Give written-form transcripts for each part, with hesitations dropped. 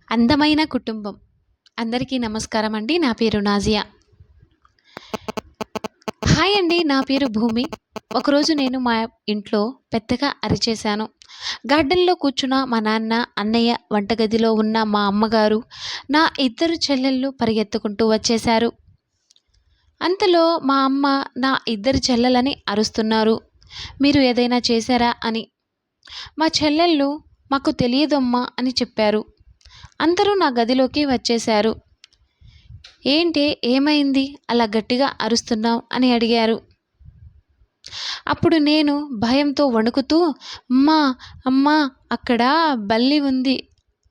అందమైన కుటుంబం. అందరికీ నమస్కారం అండి. నా పేరు నాజియా. హాయ్ అండి. నా పేరు భూమి. ఒకరోజు నేను మా ఇంట్లో పెద్దగా అరిచేశాను. గార్డెన్‌లో కూర్చున్న మా నాన్న, అన్నయ్య, వంటగదిలో ఉన్న మా అమ్మగారు, నా ఇద్దరు చెల్లెళ్ళు పరిగెత్తుకుంటూ వచ్చేశారు. అంతలో మా అమ్మ నా ఇద్దరు చెల్లెలని అరుస్తున్నారు. మీరు ఏదైనా చేశారా అని. మా చెల్లెళ్ళు మాకు తెలియదమ్మా అని చెప్పారు. అందరూ నా గదిలోకి వచ్చేశారు. ఏంటే ఏమైంది అలా గట్టిగా అరుస్తున్నావు అని అడిగారు. అప్పుడు నేను భయంతో వణుకుతూ అమ్మా అమ్మా అక్కడ బల్లి ఉంది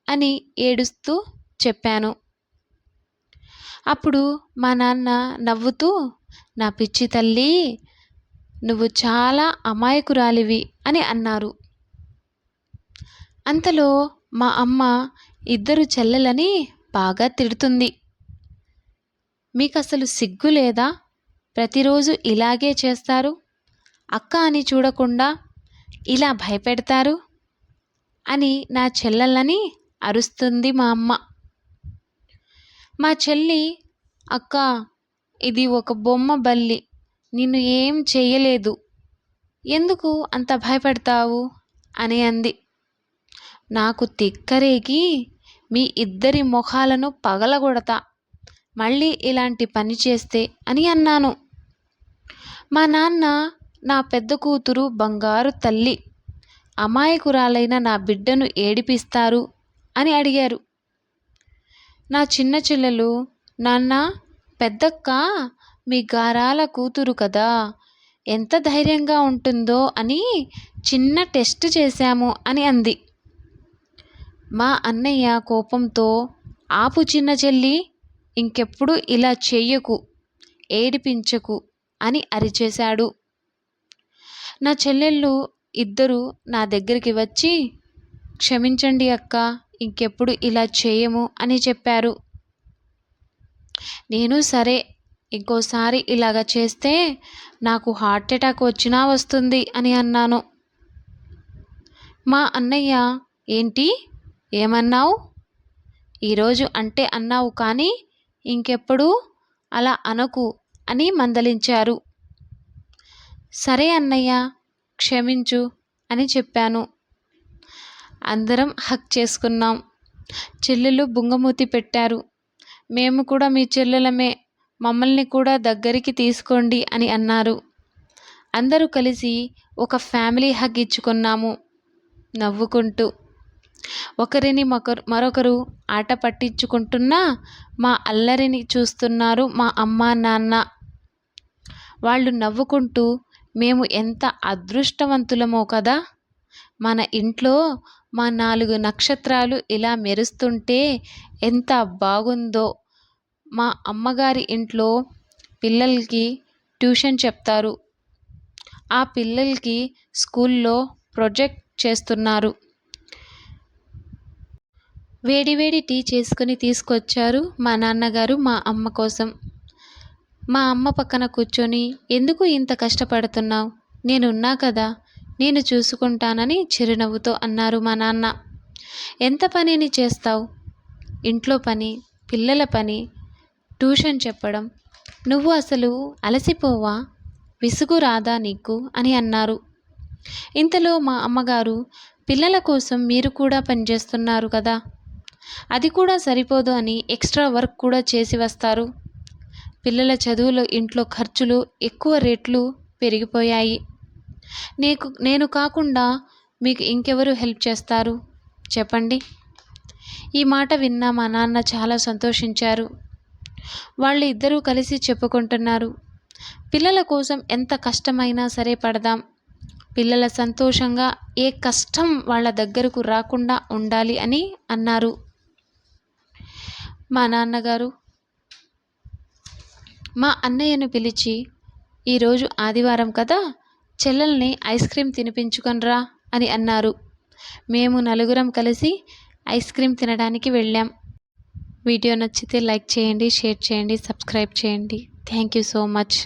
అని ఏడుస్తూ చెప్పాను. అప్పుడు మా నాన్న నవ్వుతూ నా పిచ్చి తల్లి, నువ్వు చాలా అమాయకురాలివి అని అన్నారు. అంతలో మా అమ్మ ఇద్దరు చెల్లెలని బాగా తిడుతుంది. మీకసలు సిగ్గు లేదా? ప్రతిరోజు ఇలాగే చేస్తారు. అక్క అని చూడకుండా ఇలా భయపెడతారు అని నా చెల్లెళ్ళని అరుస్తుంది మా అమ్మ. మా చెల్లి, అక్క ఇది ఒక బొమ్మ బల్లి, నిన్ను ఏం చెయ్యలేదు, ఎందుకు అంత భయపడతావు అని అంది. నాకు తిక్కరేగి మీ ఇద్దరి మొఖాలను పగలగొడతా మళ్ళీ ఇలాంటి పని చేస్తే అని అన్నాను. మా నాన్న నా పెద్ద కూతురు బంగారు తల్లి, అమాయకురాలైన నా బిడ్డను ఏడిపిస్తారు అని అడిగారు. నా చిన్న చెల్లెలు, నాన్న పెద్దక్క మీ గారాల కూతురు కదా, ఎంత ధైర్యంగా ఉంటుందో అని చిన్న టెస్ట్ చేశాము అని అంది. మా అన్నయ్య కోపంతో ఆపు చిన్న చెల్లి, ఇంకెప్పుడు ఇలా చెయ్యకు, ఏడిపించకు అని అరిచేశాడు. నా చెల్లెళ్ళు ఇద్దరు నా దగ్గరికి వచ్చి క్షమించండి అక్క, ఇంకెప్పుడు ఇలా చేయము అని చెప్పారు. నేను సరే, ఇంకోసారి ఇలాగ చేస్తే నాకు హార్ట్ అటాక్ వచ్చినా వస్తుంది అని అన్నాను. మా అన్నయ్య ఏంటి ఏమన్నావు, ఈరోజు అంటే అన్నావు కానీ ఇంకెప్పుడు అలా అనకు అని మందలించారు. సరే అన్నయ్య, క్షమించు అని చెప్పాను. అందరం హగ్ చేసుకున్నాం. చెల్లెలు బుంగమూతి పెట్టారు. మేము కూడా మీ చెల్లెలమే, మమ్మల్ని కూడా దగ్గరికి తీసుకోండి అని అన్నారు. అందరూ కలిసి ఒక ఫ్యామిలీ హగ్ ఇచ్చుకున్నాము నవ్వుకుంటూ. ఒకరిని మరొకరు ఆట పట్టించుకుంటున్నా మా అల్లరిని చూస్తున్నారు మా అమ్మ నాన్న. వాళ్ళు నవ్వుకుంటూ మేము ఎంత అదృష్టవంతులమో కదా, మన ఇంట్లో మా 4 నక్షత్రాలు ఇలా మెరుస్తుంటే ఎంత బాగుందో. మా అమ్మగారి ఇంట్లో పిల్లలకి ట్యూషన్ చెప్తారు. ఆ పిల్లలకి స్కూల్లో ప్రొజెక్ట్ చేస్తున్నారు. వేడివేడి టీ చేసుకుని తీసుకొచ్చారు మా నాన్నగారు మా అమ్మ కోసం. మా అమ్మ పక్కన కూర్చొని ఎందుకు ఇంత కష్టపడుతున్నావు, నేనున్నా కదా, నేను చూసుకుంటానని చిరునవ్వుతో అన్నారు మా నాన్న. ఎంత పనిని చేస్తావు, ఇంట్లో పని, పిల్లల పని, ట్యూషన్ చెప్పడం, నువ్వు అసలు అలసిపోవా, విసుగు రాదా నీకు అని అన్నారు. ఇంతలో మా అమ్మగారు పిల్లల కోసం మీరు కూడా పనిచేస్తున్నారు కదా, అది కూడా సరిపోదు అని ఎక్స్ట్రా వర్క్ కూడా చేసి వస్తారు. పిల్లల చదువులో ఇంట్లో ఖర్చులు ఎక్కువ రేట్లు పెరిగిపోయాయి. నేను కాకుండా మీకు ఇంకెవరు హెల్ప్ చేస్తారు చెప్పండి. ఈ మాట విన్న మా నాన్న చాలా సంతోషించారు. వాళ్ళు ఇద్దరూ కలిసి చెప్పుకుంటున్నారు, పిల్లల కోసం ఎంత కష్టమైనా సరే పడదాం, పిల్లల సంతోషంగా ఏ కష్టం వాళ్ళ దగ్గరకు రాకుండా ఉండాలి అని అన్నారు. మా నాన్నగారు మా అన్నయ్యను పిలిచి, ఈరోజు ఆదివారం కదా, చెల్లెల్ని ఐస్ క్రీమ్ తినిపించుకొనిరా అని అన్నారు. మేము నలుగురం కలిసి ఐస్ క్రీమ్ తినడానికి వెళ్ళాం. వీడియో నచ్చితే లైక్ చేయండి, షేర్ చేయండి, సబ్స్క్రైబ్ చేయండి. Thank you so much.